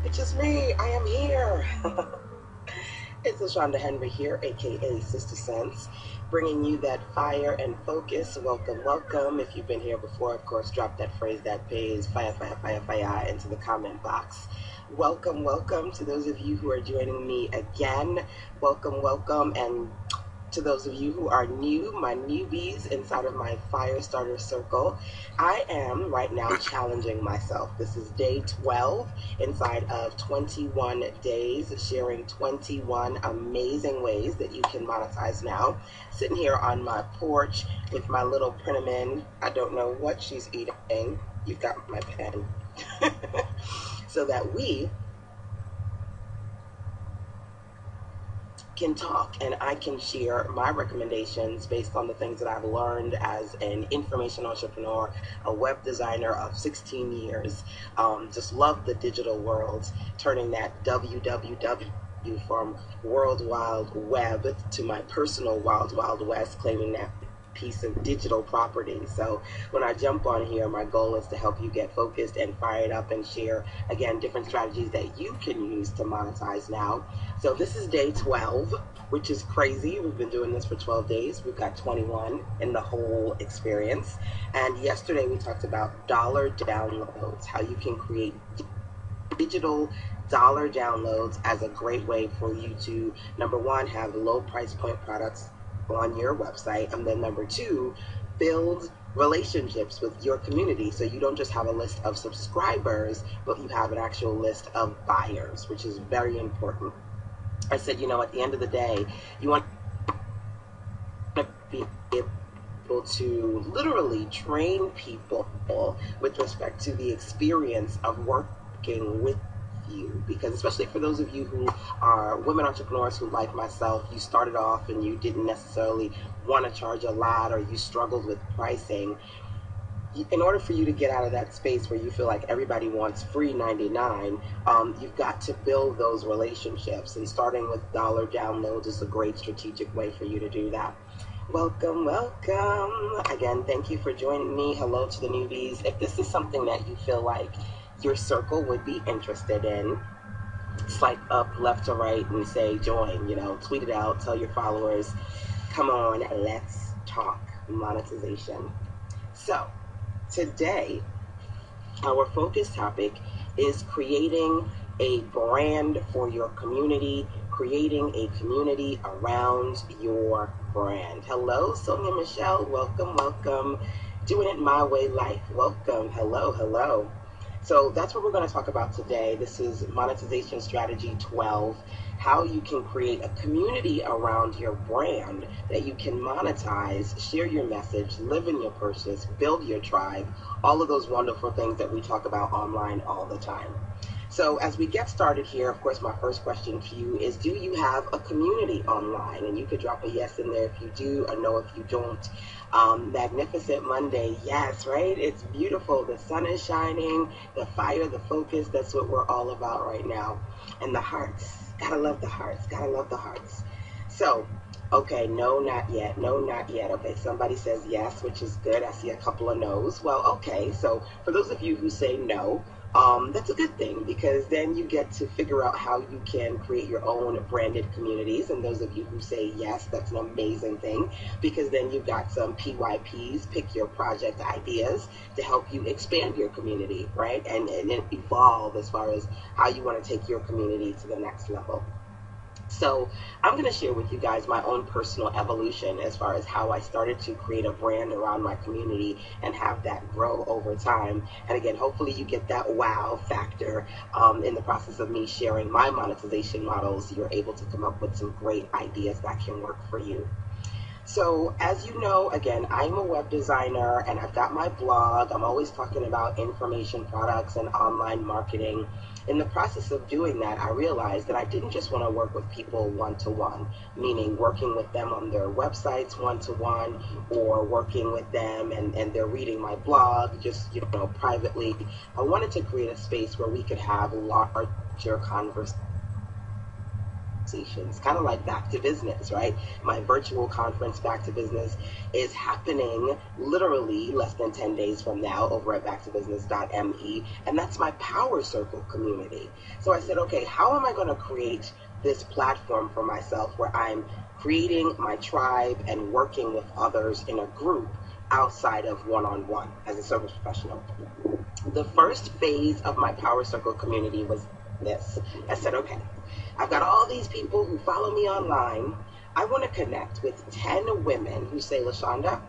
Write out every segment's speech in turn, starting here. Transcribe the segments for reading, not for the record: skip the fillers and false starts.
It's just me. I am here. It's LaShanda Henry here, aka Sister Sense, bringing you that fire and focus. Welcome, welcome. If you've been here before, of course, drop that phrase that pays fire, fire, fire, fire into the comment box. Welcome, welcome to those of you who are joining me again. Welcome, welcome, and to those of you who are new, my newbies inside of my fire starter circle. I am right now challenging myself. This is day 12 inside of 21 days, sharing 21 amazing ways that you can monetize now. Sitting here on my porch with my little Printamin. I don't know what she's eating. You've got my pen. So that we can talk and I can share my recommendations based on the things that I've learned as an information entrepreneur, a web designer of 16 years. Just love the digital world, turning that www from World Wide Web to my personal Wild Wild West, claiming that piece of digital property. So when I jump on here, my goal is to help you get focused and fired up and share, again, different strategies that you can use to monetize now. So this is day 12, which is crazy. We've been doing this for 12 days. We've got 21 in the whole experience. And yesterday we talked about dollar downloads, how you can create digital dollar downloads as a great way for you to, number one, have low price point products on your website, and then number two, build relationships with your community, so you don't just have a list of subscribers, but you have an actual list of buyers, which is very important. I said, at the end of the day, you want to be able to literally train people with respect to the experience of working with you, because especially for those of you who are women entrepreneurs who, like myself, you started off and you didn't necessarily want to charge a lot, or you struggled with pricing. In order for you to get out of that space where you feel like everybody wants free 99, you've got to build those relationships, and starting with dollar downloads is a great strategic way for you to do that. Welcome, welcome. Again, thank you for joining me. Hello to the newbies. If this is something that you feel like your circle would be interested in, swipe up left to right and say join, tweet it out, tell your followers, come on, let's talk monetization. So today, our focus topic is creating a brand for your community, creating a community around your brand. Hello, Sonia Michelle. Welcome, welcome. Doing it my way life. Welcome. Hello, hello. So that's what we're going to talk about today. This is Monetization Strategy 12, how you can create a community around your brand that you can monetize, share your message, live in your purpose, build your tribe, all of those wonderful things that we talk about online all the time. So as we get started here, of course, my first question to you is, do you have a community online? And you could drop a yes in there if you do, a no if you don't. Magnificent Monday, yes, right? It's beautiful. The sun is shining, the fire, the focus, that's what we're all about right now. And the hearts, gotta love the hearts, gotta love the hearts. So, okay, no, not yet, no, not yet. Okay, somebody says yes, which is good. I see a couple of no's. Well, okay, so for those of you who say no, that's a good thing, because then you get to figure out how you can create your own branded communities. And those of you who say yes, that's an amazing thing, because then you've got some PYPs, pick your project ideas, to help you expand your community, right? And evolve as far as how you want to take your community to the next level. So I'm going to share with you guys my own personal evolution as far as how I started to create a brand around my community and have that grow over time. And again, hopefully you get that wow factor in the process of me sharing my monetization models. You're able to come up with some great ideas that can work for you. So as you know, again, I'm a web designer and I've got my blog. I'm always talking about information products and online marketing. In the process of doing that, I realized that I didn't just want to work with people one-to-one, meaning working with them on their websites one-to-one, or working with them and they're reading my blog just, privately. I wanted to create a space where we could have larger conversations conversations, kind of like Back to Business, right? My virtual conference, Back to Business, is happening literally less than 10 days from now over at backtobusiness.me, and that's my Power Circle community. So I said, okay, how am I going to create this platform for myself where I'm creating my tribe and working with others in a group outside of one-on-one as a service professional? The first phase of my Power Circle community was this. I said, okay, I've got all these people who follow me online. I want to connect with 10 women who say, LaShanda,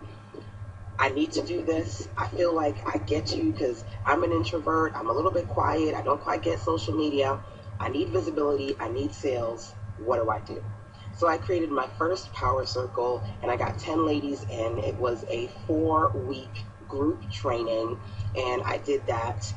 I need to do this. I feel like I get you because I'm an introvert. I'm a little bit quiet. I don't quite get social media. I need visibility. I need sales. What do I do? So I created my first Power Circle, and I got 10 ladies in. It was a 4-week group training, and I did that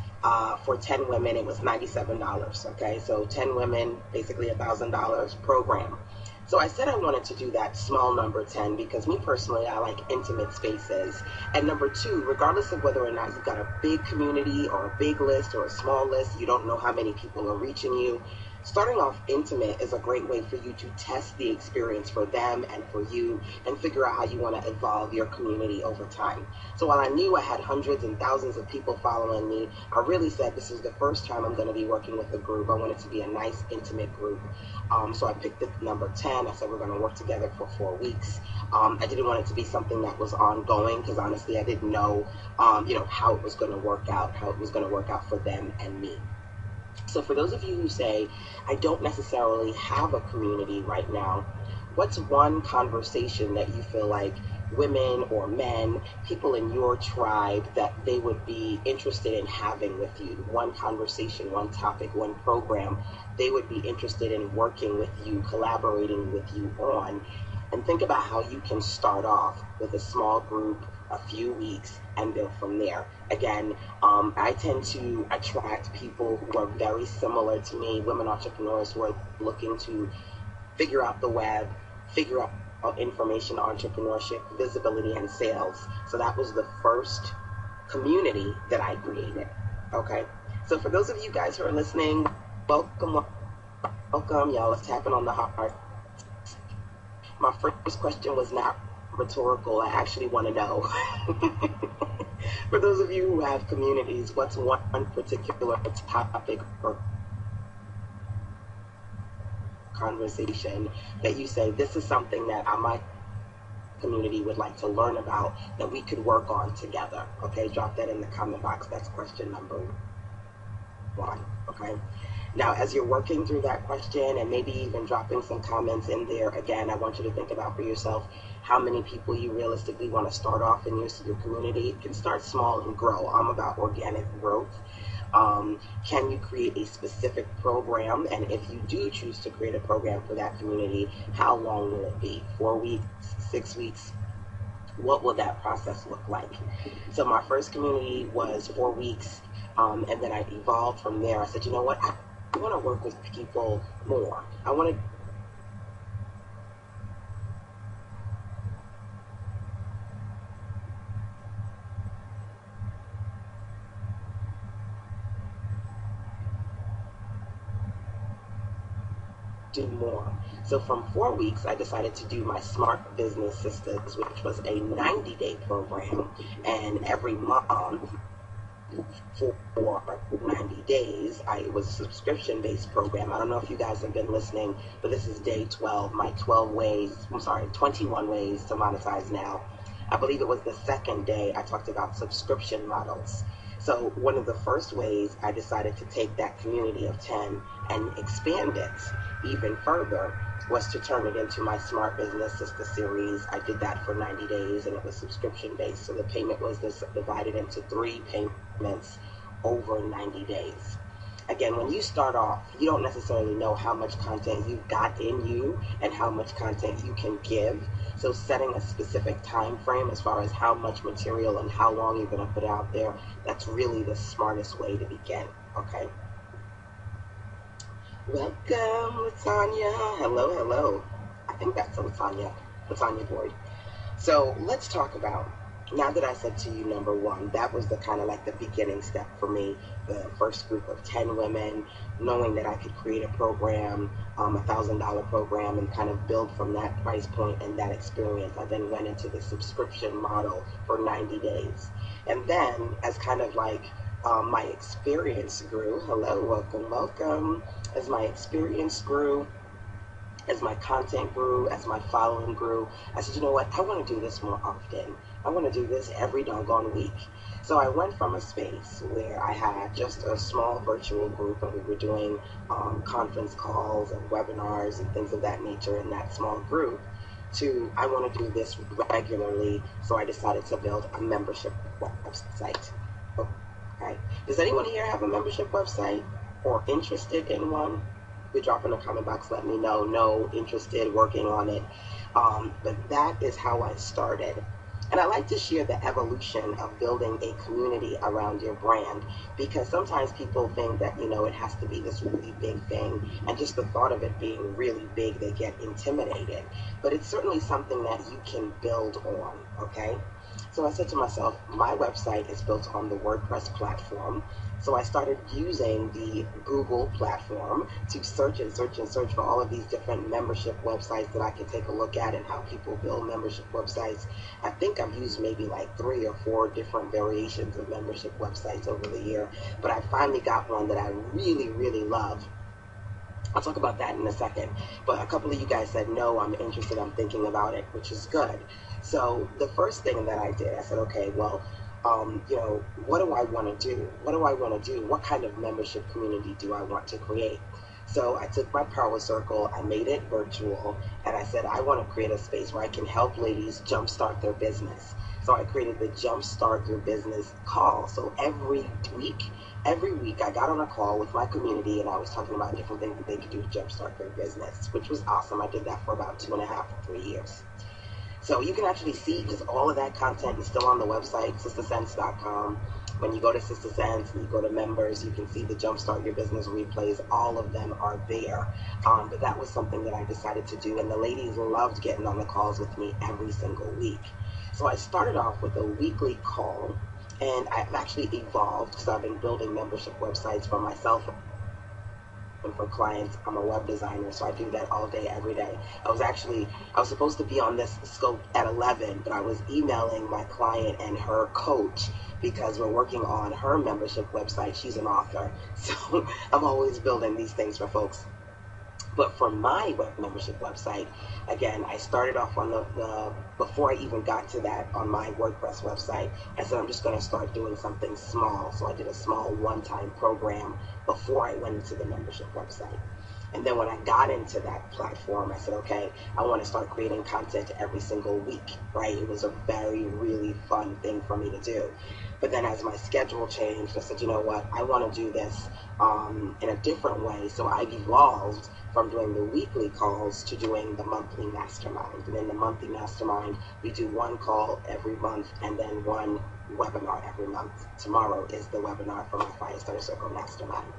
for 10 women. It was $97. Okay, so 10 women, basically $1,000 program. So I said I wanted to do that small number 10 because me personally, I like intimate spaces. And number 2, regardless of whether or not you've got a big community or a big list or a small list, you don't know how many people are reaching you. Starting off intimate is a great way for you to test the experience for them and for you and figure out how you want to evolve your community over time. So while I knew I had hundreds and thousands of people following me, I really said this is the first time I'm going to be working with a group. I want it to be a nice, intimate group. So I picked the number 10. I said we're going to work together for 4 weeks. I didn't want it to be something that was ongoing because honestly I didn't know, how it was going to work out, for them and me. So for those of you who say, I don't necessarily have a community right now, what's one conversation that you feel like women or men, people in your tribe, that they would be interested in having with you? One conversation, one topic, one program they would be interested in working with you, collaborating with you on. And think about how you can start off with a small group, a few weeks, and build from there. Again, I tend to attract people who are very similar to me, women entrepreneurs who are looking to figure out the web, figure out information entrepreneurship, visibility, and sales. So that was the first community that I created. Okay, so for those of you guys who are listening, welcome. Y'all is tapping on the heart. My first question was not rhetorical. I actually want to know. For those of you who have communities, what's one particular topic or conversation that you say, this is something that my community would like to learn about, that we could work on together? Okay, drop that in the comment box. That's question number 1. Okay. Now, as you're working through that question and maybe even dropping some comments in there, again, I want you to think about for yourself how many people you realistically want to start off in your community. It can start small and grow. I'm about organic growth. Can you create a specific program? And if you do choose to create a program for that community, how long will it be? 4 weeks, 6 weeks? What will that process look like? So my first community was 4 weeks, and then I evolved from there. I said, you know what? I want to work with people more. I want to do more. So from 4 weeks, I decided to do my Smart Business Sisters, which was a 90-day program, and every month for 90 days. It was a subscription-based program. I don't know if you guys have been listening, but this is day 12, my 21 ways to monetize now. I believe it was the second day I talked about subscription models. So one of the first ways I decided to take that community of 10 and expand it even further was to turn it into my Smart Business Sister series. I did that for 90 days and it was subscription based. So the payment was divided into 3 payments over 90 days. Again, when you start off, you don't necessarily know how much content you've got in you and how much content you can give. So setting a specific time frame as far as how much material and how long you're going to put out there, that's really the smartest way to begin, okay? Welcome, Latanya. Hello. I think that's Latanya Boyd. So let's talk about now that I said to you, number one, that was the kind of like the beginning step for me, the first group of 10 women, knowing that I could create a program, $1,000 program, and kind of build from that price point and that experience. I then went into the subscription model for 90 days. And then as kind of like my experience grew, hello, welcome, welcome, as my experience grew, as my content grew, as my following grew, I said, you know what, I want to do this more often. I want to do this every doggone week. So I went from a space where I had just a small virtual group and we were doing conference calls and webinars and things of that nature in that small group to I want to do this regularly. So I decided to build a membership website. Okay. Does anyone here have a membership website or interested in one? You drop in the comment box, let me know. No, interested, working on it. But that is how I started. And I like to share the evolution of building a community around your brand, because sometimes people think that, you know, it has to be this really big thing, and just the thought of it being really big, they get intimidated. But it's certainly something that you can build on, okay? So I said to myself, my website is built on the WordPress platform. So I started using the Google platform to search and search and search for all of these different membership websites that I could take a look at and how people build membership websites. I think I've used maybe like 3 or 4 different variations of membership websites over the year, but I finally got one that I really, really love. I'll talk about that in a second. But a couple of you guys said, no, I'm interested, I'm thinking about it, which is good. So the first thing that I did, I said, okay, well, you know, what do I want to do? What do I want to do? What kind of membership community do I want to create? So I took my power circle, I made it virtual, and I said, I want to create a space where I can help ladies jumpstart their business. So I created the Jumpstart Your Business call. So every week I got on a call with my community and I was talking about different things that they could do to jumpstart their business, which was awesome. I did that for about 2.5 to 3 years. So you can actually see, because all of that content is still on the website, sistersense.com. When you go to Sister Sense and you go to members, you can see the Jumpstart Your Business replays. All of them are there. But that was something that I decided to do, and the ladies loved getting on the calls with me every single week. So I started off with a weekly call, and I've actually evolved because I've been building membership websites for myself and for clients. I'm a web designer, so I do that all day, every day. I was supposed to be on this scope at 11, but I was emailing my client and her coach because we're working on her membership website. She's an author, so I'm always building these things for folks. But for my web membership website, again, I started off on the before I even got to that on my WordPress website, I said I'm just going to start doing something small. So I did a small one-time program before I went into the membership website. And then when I got into that platform, I said, okay, I want to start creating content every single week, right? It was a really fun thing for me to do. But then as my schedule changed, I said, you know what, I want to do this in a different way. So I've evolved from doing the weekly calls to doing the monthly mastermind. And in the monthly mastermind, we do one call every month and then one webinar every month. Tomorrow is the webinar for my Fire Starter Circle Mastermind.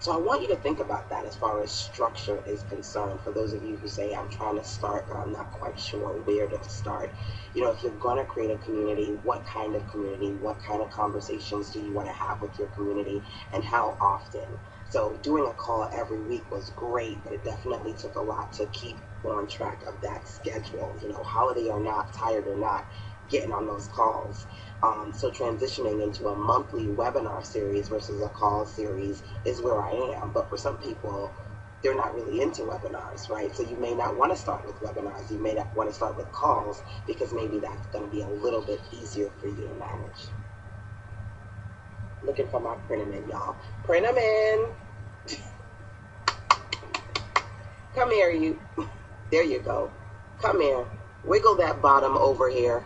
So I want you to think about that as far as structure is concerned. For those of you who say, I'm trying to start, but I'm not quite sure where to start. You know, if you're going to create a community, what kind of community, what kind of conversations do you want to have with your community, and how often? So doing a call every week was great, but it definitely took a lot to keep on track of that schedule. You know, holiday or not, tired or not, getting on those calls. So transitioning into a monthly webinar series versus a call series is where I am. But for some people, they're not really into webinars, right? So you may not want to start with webinars. You may not want to start with calls because maybe that's going to be a little bit easier for you to manage. Looking for my print 'em in, y'all. Print 'em in. Come here, you. There you go. Come here. Wiggle that bottom over here.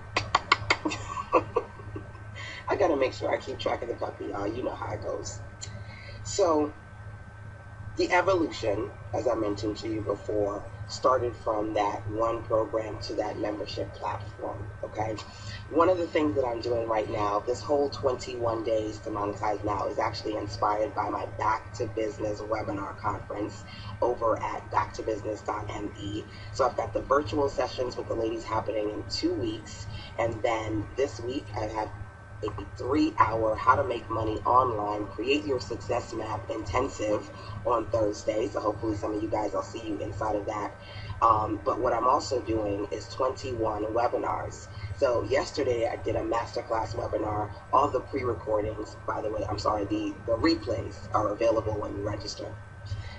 I gotta make sure I keep track of the puppy, y'all. You know how it goes. So the evolution, as I mentioned to you before, started from that one program to that membership platform, okay? One of the things that I'm doing right now, this whole 21 days to monetize now, is actually inspired by my Back to Business webinar conference over at backtobusiness.me. So I've got the virtual sessions with the ladies happening in 2 weeks, and then this week I have a 3-hour how to make money online, create your success map intensive on Thursday. So hopefully some of you guys, I'll see you inside of that. But what I'm also doing is 21 webinars. So yesterday I did a masterclass webinar. All the pre-recordings, by the way, the replays are available when you register.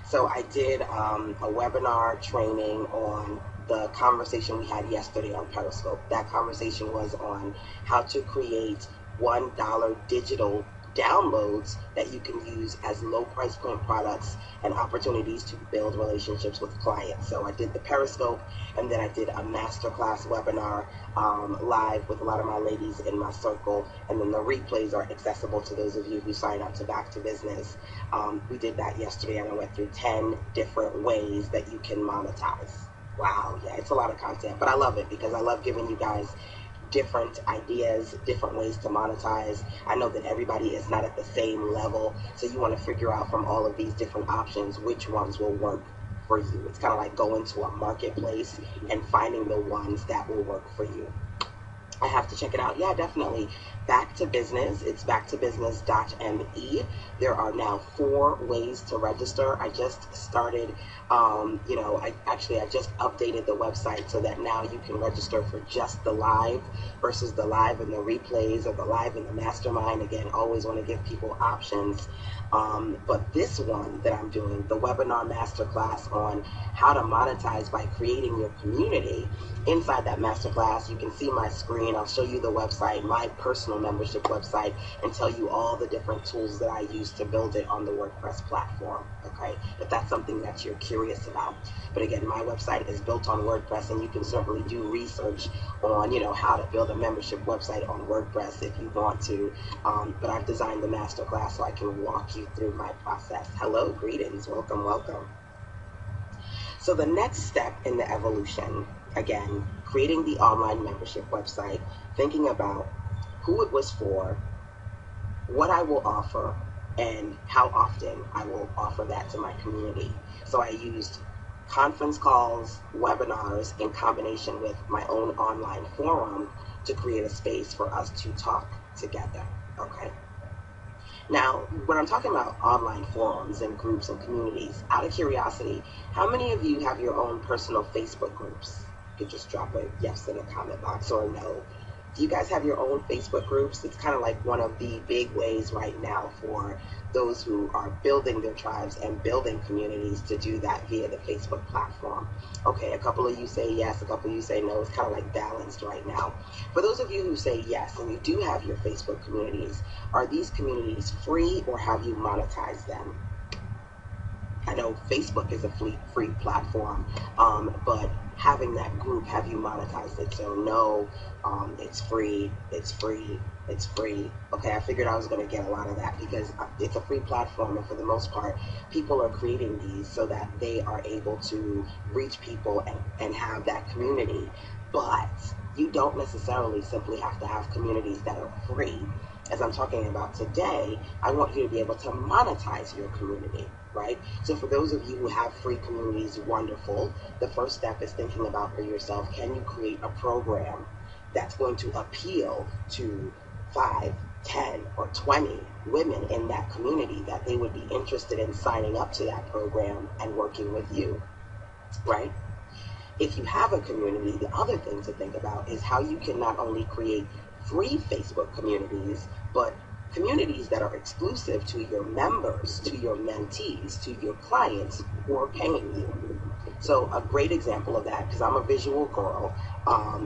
So I did a webinar training on the conversation we had yesterday on Periscope. That conversation was on how to create $1 digital downloads that you can use as low price point products and opportunities to build relationships with clients. So I did the Periscope, and then I did a masterclass webinar live with a lot of my ladies in my circle, and then the replays are accessible to those of you who sign up to Back to Business. We did that yesterday, and I went through 10 different ways that you can monetize. Wow, yeah, it's a lot of content, but I love it because I love giving you guys different ideas, different ways to monetize. I know that everybody is not at the same level, so you want to figure out from all of these different options which ones will work for you. It's kind of like going to a marketplace and finding the ones that will work for you. I have to check it out. Yeah, definitely. Back to Business. It's backtobusiness.me. There are now 4 ways to register. I just started, I just updated the website so that now you can register for just the live versus the live and the replays, or the live and the mastermind. Again, always want to give people options. But this one that I'm doing, the webinar masterclass on how to monetize by creating your community, inside that masterclass, you can see my screen. I'll show you the website, my personal membership website, and tell you all the different tools that I use to build it on the WordPress platform, okay? If that's something that you're curious about. But again, my website is built on WordPress, and you can certainly do research on, how to build a membership website on WordPress if you want to. But I've designed the masterclass so I can walk you through my process. Hello, greetings, welcome, welcome. So the next step in the evolution, again, creating the online membership website, thinking about who it was for, what I will offer, and how often I will offer that to my community. So I used conference calls, webinars, in combination with my own online forum to create a space for us to talk together, okay? Now, when I'm talking about online forums and groups and communities, out of curiosity, how many of you have your own personal Facebook groups? You could just drop a yes in the comment box or a no. Do you guys have your own Facebook groups? It's kind of like one of the big ways right now for those who are building their tribes and building communities to do that via the Facebook platform. Okay, a couple of you say yes, a couple of you say no. It's kind of like balanced right now. For those of you who say yes and you do have your Facebook communities, are these communities free or have you monetized them? I know Facebook is a free platform, but having that group, have you monetized it? So no, it's free, it's free, it's free. Okay, I figured I was going to get a lot of that because it's a free platform, and for the most part, people are creating these so that they are able to reach people and have that community. But you don't necessarily simply have to have communities that are free. As I'm talking about today, I want you to be able to monetize your community, right? So for those of you who have free communities, wonderful. The first step is thinking about for yourself, can you create a program that's going to appeal to 5, 10, or 20 women in that community that they would be interested in signing up to that program and working with you, right? If you have a community, the other thing to think about is how you can not only create free Facebook communities, but communities that are exclusive to your members, to your mentees, to your clients who are paying you. So a great example of that, because I'm a visual girl,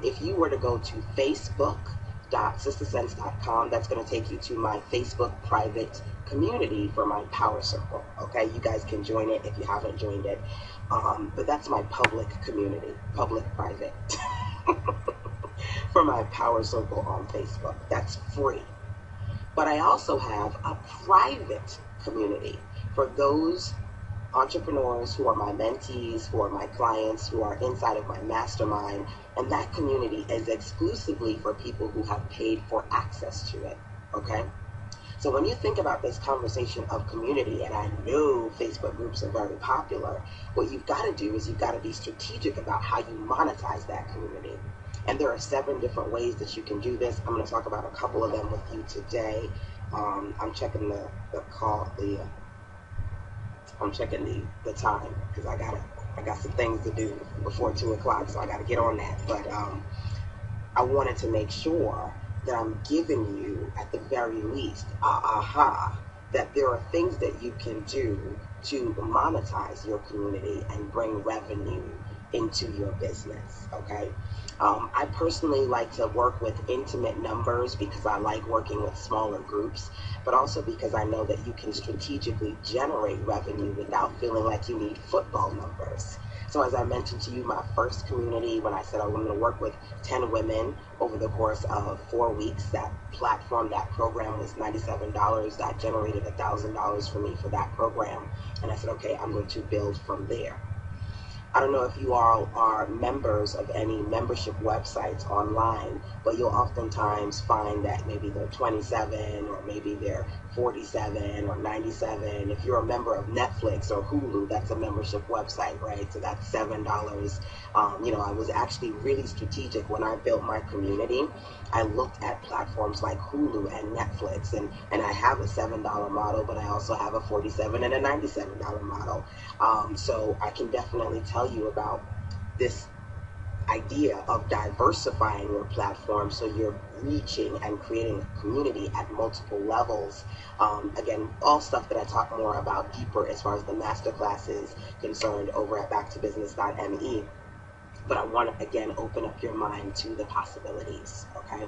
if you were to go to facebook.sistersense.com, that's going to take you to my Facebook private community for my Power Circle. Okay, you guys can join it if you haven't joined it. But that's my public community, public-private, for my Power Circle on Facebook. That's free. But I also have a private community for those entrepreneurs who are my mentees, who are my clients, who are inside of my mastermind, and that community is exclusively for people who have paid for access to it, okay? So when you think about this conversation of community, and I know Facebook groups are very popular, what you've got to do is you've got to be strategic about how you monetize that community. And there are 7 different ways that you can do this. I'm going to talk about a couple of them with you today. I'm checking the time because I got some things to do before 2 o'clock, so I got to get on that. But I wanted to make sure that I'm giving you, at the very least, that there are things that you can do to monetize your community and bring revenue into your business, okay? I personally like to work with intimate numbers because I like working with smaller groups, but also because I know that you can strategically generate revenue without feeling like you need football numbers. So as I mentioned to you, my first community, when I said I wanted to work with 10 women over the course of 4 weeks, that platform, that program was $97. That generated $1,000 for me for that program. And I said, okay, I'm going to build from there. I don't know if you all are members of any membership websites online, but you'll oftentimes find that maybe they're 27 or maybe they're 47 or 97. If you're a member of Netflix or Hulu, that's a membership website, right? So that's $7. I was actually really strategic when I built my community. I looked at platforms like Hulu and Netflix, and I have a $7 model, but I also have a $47 and a $97 model. So I can definitely tell you about this idea of diversifying your platform so you're reaching and creating a community at multiple levels. Again, all stuff that I talk more about deeper as far as the masterclass is concerned over at backtobusiness.me. But I want to, again, open up your mind to the possibilities, okay?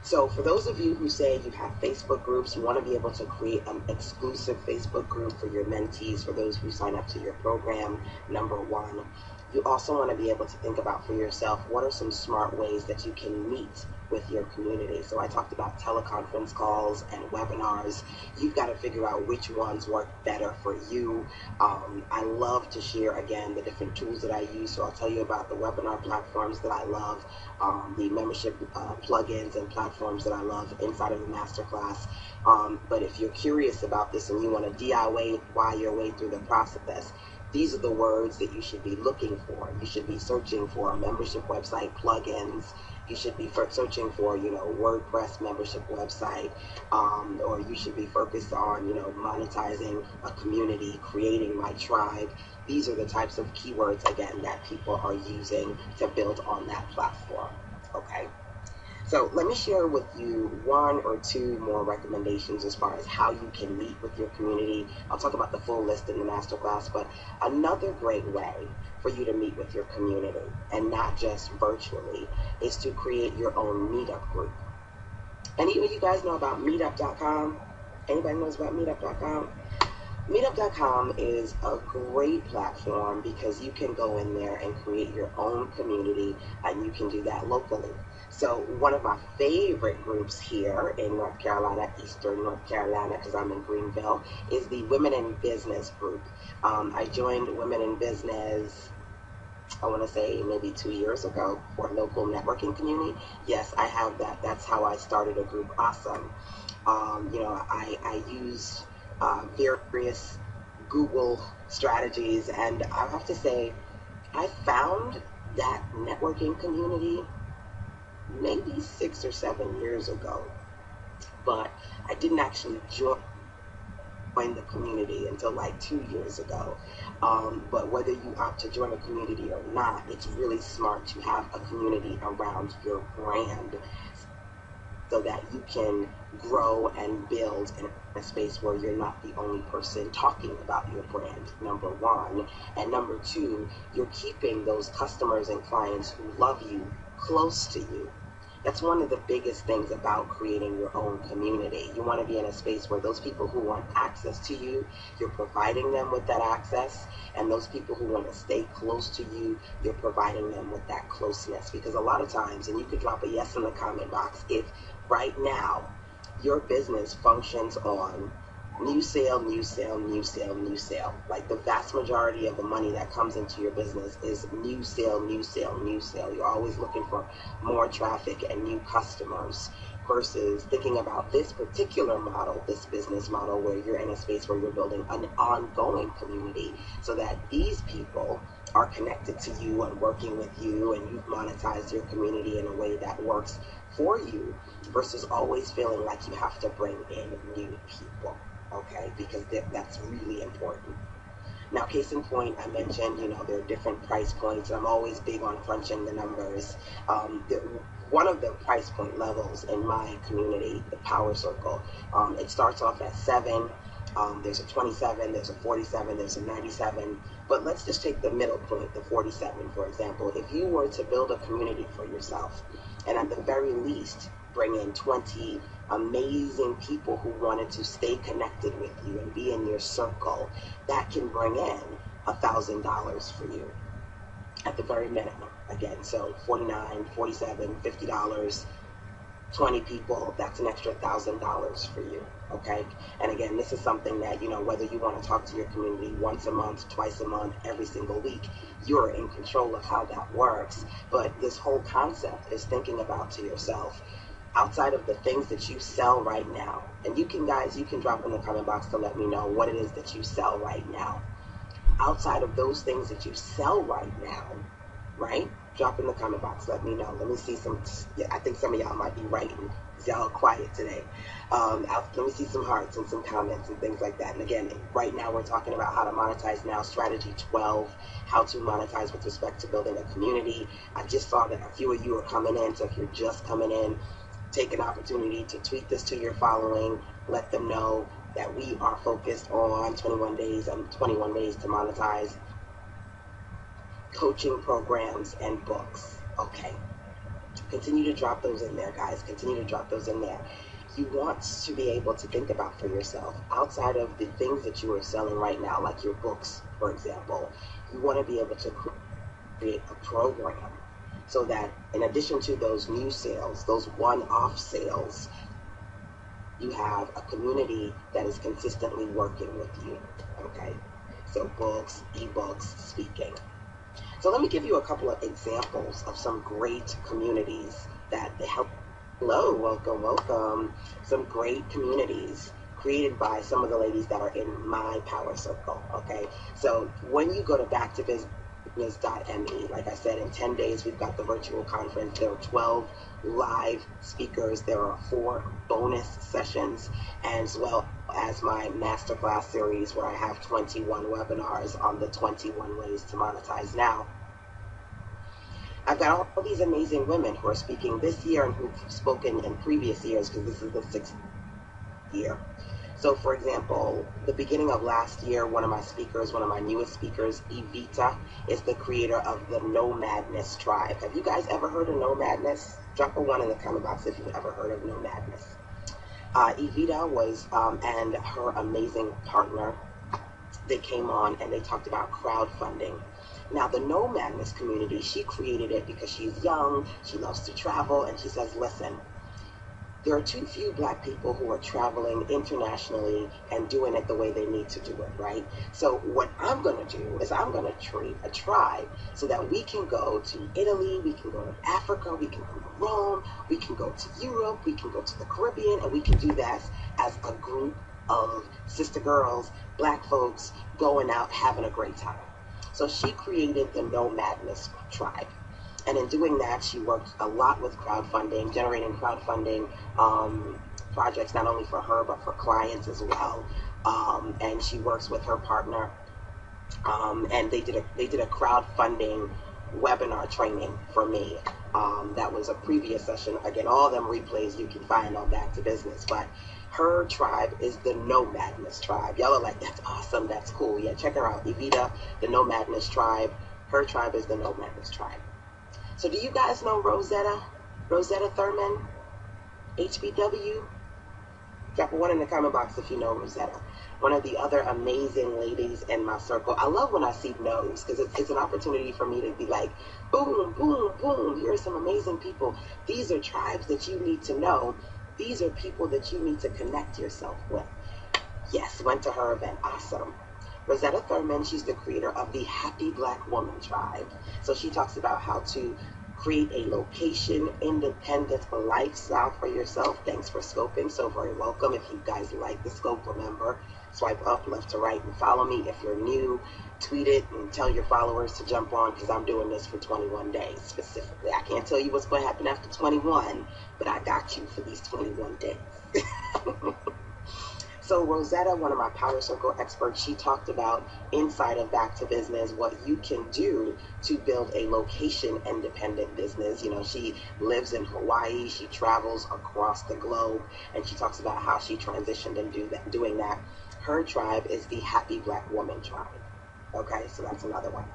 So for those of you who say you have Facebook groups, you want to be able to create an exclusive Facebook group for your mentees, for those who sign up to your program, number one. You also want to be able to think about for yourself, what are some smart ways that you can meet with your community? So I talked about teleconference calls and webinars. You've got to figure out which ones work better for you. I love to share, again, the different tools that I use. So I'll tell you about the webinar platforms that I love, the membership plugins and platforms that I love inside of the masterclass. But if you're curious about this and you want to DIY your way through the process, these are the words that you should be looking for. You should be searching for membership website plugins. You should be searching for, WordPress membership website, or you should be focused on, monetizing a community, creating my tribe. These are the types of keywords, again, that people are using to build on that platform, okay? So let me share with you 1 or 2 more recommendations as far as how you can meet with your community. I'll talk about the full list in the masterclass, but another great way for you to meet with your community, and not just virtually, is to create your own meetup group. Any of you guys know about meetup.com? Anybody knows about meetup.com? Meetup.com is a great platform because you can go in there and create your own community, and you can do that locally. So one of my favorite groups here in North Carolina, Eastern North Carolina, because I'm in Greenville, is the Women in Business group. I joined Women in Business, I want to say maybe 2 years ago, for a local networking community. Yes, I have that. That's how I started a group. Awesome. I used various Google strategies, and I have to say, I found that networking community maybe 6 or 7 years ago, but I didn't actually join the community until like 2 years ago. But whether you opt to join a community or not, it's really smart to have a community around your brand so that you can grow and build in a space where you're not the only person talking about your brand, number one. And number two, you're keeping those customers and clients who love you close to you. That's one of the biggest things about creating your own community. You want to be in a space where those people who want access to you, you're providing them with that access. And those people who want to stay close to you, you're providing them with that closeness. Because a lot of times, and you could drop a yes in the comment box, if right now your business functions on New sale, new sale, new sale, new sale. Like the vast majority of the money that comes into your business is new sale, new sale, new sale. You're always looking for more traffic and new customers versus thinking about this particular model, this business model where you're in a space where you're building an ongoing community so that these people are connected to you and working with you, and you've monetized your community in a way that works for you versus always feeling like you have to bring in new people. Okay, because that's really important. Now, case in point, I mentioned, there are different price points. I'm always big on crunching the numbers. One of the price point levels in my community, the Power Circle, it starts off at 7. There's a 27, there's a 47, there's a 97. But let's just take the middle point, the 47, for example. If you were to build a community for yourself, and at the very least, bring in 20 amazing people who wanted to stay connected with you and be in your circle, that can bring in $1,000 for you at the very minimum. Again, so 49, 47, $50, 20 people, that's an extra $1,000 for you. Okay, and again, this is something that, whether you want to talk to your community once a month, twice a month, every single week, you're in control of how that works. But this whole concept is thinking about to yourself, outside of the things that you sell right now, and you can drop in the comment box to let me know what it is that you sell right now. Outside of those things that you sell right now, right? Drop in the comment box, let me know. Let me see some, I think some of y'all might be writing, because y'all are quiet today. Let me see some hearts and some comments and things like that. And again, right now we're talking about how to monetize now, strategy 12, how to monetize with respect to building a community. I just saw that a few of you are coming in, so if you're just coming in, take an opportunity to tweet this to your following, let them know that we are focused on 21 days to monetize, coaching programs and books. Okay, continue to drop those in there, guys. Continue to drop those in there. You want to be able to think about for yourself, outside of the things that you are selling right now, like your books, for example, you want to be able to create a program so that in addition to those new sales, those one-off sales, you have a community that is consistently working with you. Okay, so books, ebooks, speaking. So let me give you a couple of examples of some great communities that help. Hello, welcome, welcome. Some great communities created by some of the ladies that are in my Power Circle. Okay, so when you go to backtobusiness.me, like I said, in 10 days we've got the virtual conference. There are 12 live speakers. There are 4 bonus sessions, as well as my masterclass series where I have 21 webinars on the 21 ways to monetize now. I've got all these amazing women who are speaking this year and who've spoken in previous years, because this is the 6th year. So, for example, the beginning of last year, one of my newest speakers, Evita, is the creator of the No Madness Tribe. Have you guys ever heard of No Madness? Drop a 1 in the comment box if you've ever heard of No Madness. Evita was, and her amazing partner, they came on and they talked about crowdfunding. Now, the No Madness community, she created it because she's young, she loves to travel, and she says, listen, there are too few Black people who are traveling internationally and doing it the way they need to do it, right? So what I'm going to do is I'm going to create a tribe so that we can go to Italy, we can go to Africa, we can go to Rome, we can go to Europe, we can go to the Caribbean, and we can do that as a group of sister girls, Black folks, going out, having a great time. So she created the No Madness Tribe. And in doing that, she worked a lot with crowdfunding, generating crowdfunding projects, not only for her, but for clients as well. And she works with her partner. And they did a crowdfunding webinar training for me. That was a previous session. Again, all them replays you can find on Back to Business. But her tribe is the No Madness Tribe. Y'all are like, that's awesome, that's cool. Yeah, check her out. Evita, the No Madness Tribe. Her tribe is the No Madness Tribe. So do you guys know Rosetta Thurman, HBW? Drop a 1 in the comment box if you know Rosetta. One of the other amazing ladies in my circle. I love when I see no's, because it's an opportunity for me to be like, boom, boom, boom. Here are some amazing people. These are tribes that you need to know. These are people that you need to connect yourself with. Yes, went to her event. Awesome. Rosetta Thurman, she's the creator of the Happy Black Woman Tribe. So she talks about how to create a location independent lifestyle for yourself. Thanks for scoping. So very welcome. If you guys like the scope, remember, swipe up, left to right, and follow me. If you're new, tweet it and tell your followers to jump on, because I'm doing this for 21 days specifically. I can't tell you what's going to happen after 21, but I got you for these 21 days. So Rosetta, one of my Power Circle experts, she talked about inside of Back to Business what you can do to build a location independent business. You know, she lives in Hawaii, she travels across the globe, and she talks about how she transitioned and doing that. Her tribe is the Happy Black Woman Tribe. Okay, so that's another one.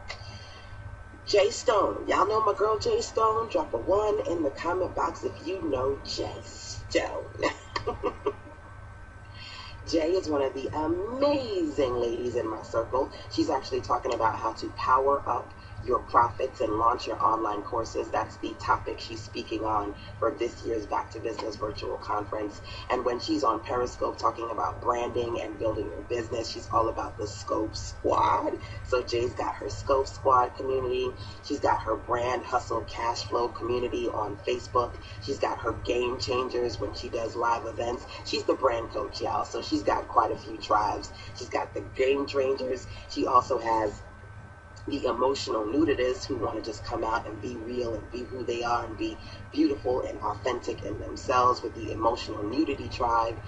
Jay Stone, y'all know my girl Jay Stone? Drop a 1 in the comment box if you know Jay Stone. Jay is one of the amazing ladies in my circle. She's actually talking about how to power up your profits and launch your online courses. That's the topic she's speaking on for this year's Back to Business virtual conference. And when she's on Periscope talking about branding and building your business, she's all about the Scope Squad. So Jay's got her Scope Squad community. She's got her Brand Hustle Cash Flow community on Facebook. She's got her Game Changers when she does live events. She's the brand coach, y'all. So she's got quite a few tribes. She's got the Game Changers. She also has the emotional nudists who want to just come out and be real and be who they are and be beautiful and authentic in themselves with the emotional nudity tribe.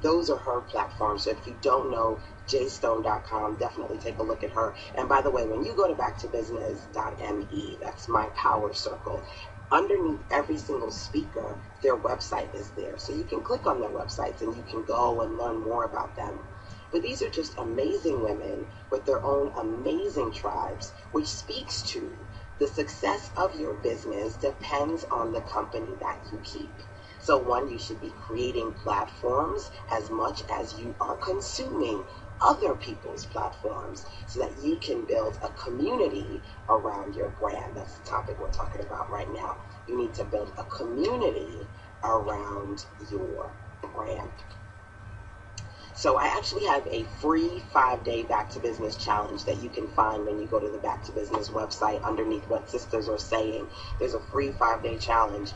Those are her platforms. So if you don't know jstone.com, definitely take a look at her. And by the way, when you go to backtobusiness.me, that's my power circle, underneath every single speaker, their website is there. So you can click on their websites and you can go and learn more about them. But these are just amazing women with their own amazing tribes, which speaks to the success of your business depends on the company that you keep. So one, you should be creating platforms as much as you are consuming other people's platforms so that you can build a community around your brand. That's the topic we're talking about right now. You need to build a community around your brand. So I actually have a free 5-day Back to Business challenge that you can find when you go to the Back to Business website underneath what sisters are saying. There's a free 5-day challenge.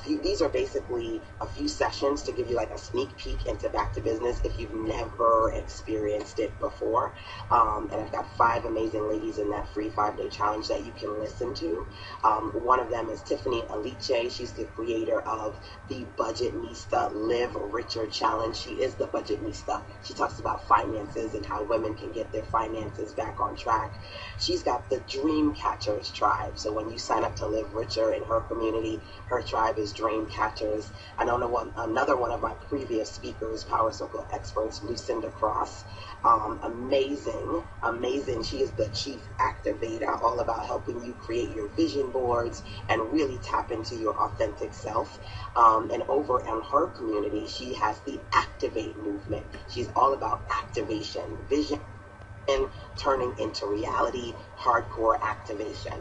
These are basically a few sessions to give you like a sneak peek into Back to Business if you've never experienced it before. And I've got 5 amazing ladies in that free 5-day challenge that you can listen to. One of them is Tiffany Aliche. She's the creator of the Budgetnista Live Richer Challenge. She is the Budgetnista. She talks about finances and how women can get their finances back on track. She's got the Dream Catchers tribe. So when you sign up to live richer in her community, her tribe is Dream Catchers. I know another one of my previous speakers, Power Circle experts, LaShanda Cross. Amazing. She is the chief activator, all about helping you create your vision boards and really tap into your authentic self. And over in her community, she has the Activate movement. She's all about activation, vision, and turning into reality, hardcore activation.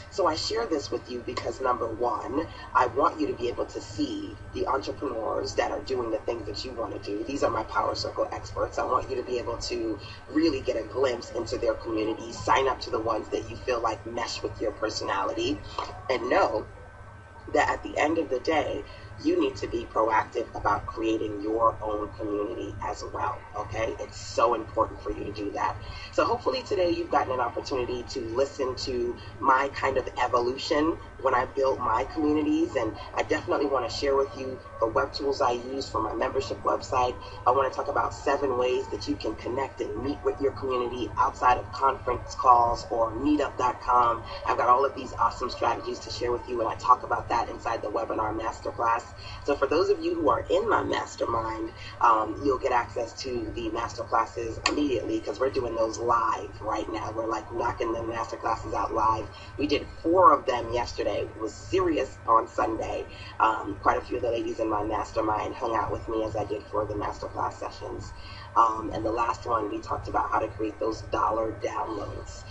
So I share this with you because, number one, I want you to be able to see the entrepreneurs that are doing the things that you want to do. These are my Power Circle experts. I want you to be able to really get a glimpse into their community, sign up to the ones that you feel like mesh with your personality, and know that at the end of the day, you need to be proactive about creating your own community as well, okay? It's so important for you to do that. So hopefully today you've gotten an opportunity to listen to my kind of evolution when I built my communities, and I definitely want to share with you the web tools I use for my membership website. I want to talk about 7 ways that you can connect and meet with your community outside of conference calls or meetup.com. I've got all of these awesome strategies to share with you, and I talk about that inside the webinar masterclass. So for those of you who are in my mastermind, you'll get access to the masterclasses immediately because we're doing those live right now. We're like knocking the masterclasses out live. We did 4 of them yesterday. It was serious on Sunday. Quite a few of the ladies in my mastermind hung out with me as I did for the masterclass sessions. And the last one, we talked about how to create those dollar downloads.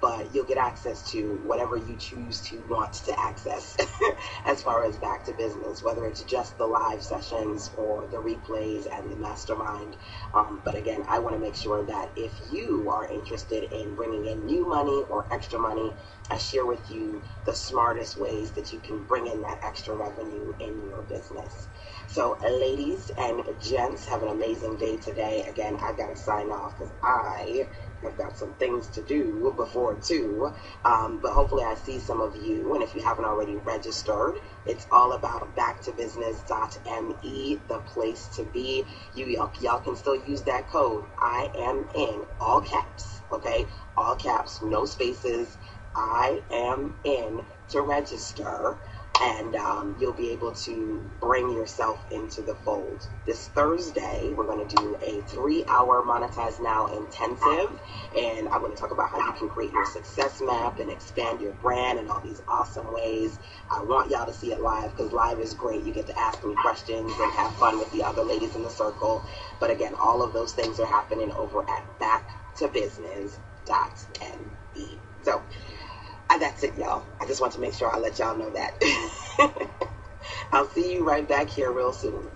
But you'll get access to whatever you choose to want to access as far as Back to Business. business, whether it's just the live sessions or the replays and the mastermind. But again, I want to make sure that if you are interested in bringing in new money or extra money, I share with you the smartest ways that you can bring in that extra revenue in your business. So ladies and gents, have an amazing day today. Again, I've got to sign off because I have got some things to do before 2. But hopefully I see some of you. And if you haven't already registered, it's all about backtobusiness.me, the place to be. Y'all can still use that code. I am in all caps, okay? All caps, no spaces. I am in to register, and you'll be able to bring yourself into the fold. This Thursday, we're going to do a 3-hour Monetize Now intensive, and I'm going to talk about how you can create your success map and expand your brand in all these awesome ways. I want y'all to see it live because live is great. You get to ask me questions and have fun with the other ladies in the circle. But again, all of those things are happening over at backtobusiness.me. So that's it, y'all. I just want to make sure I let y'all know that. I'll see you right back here real soon.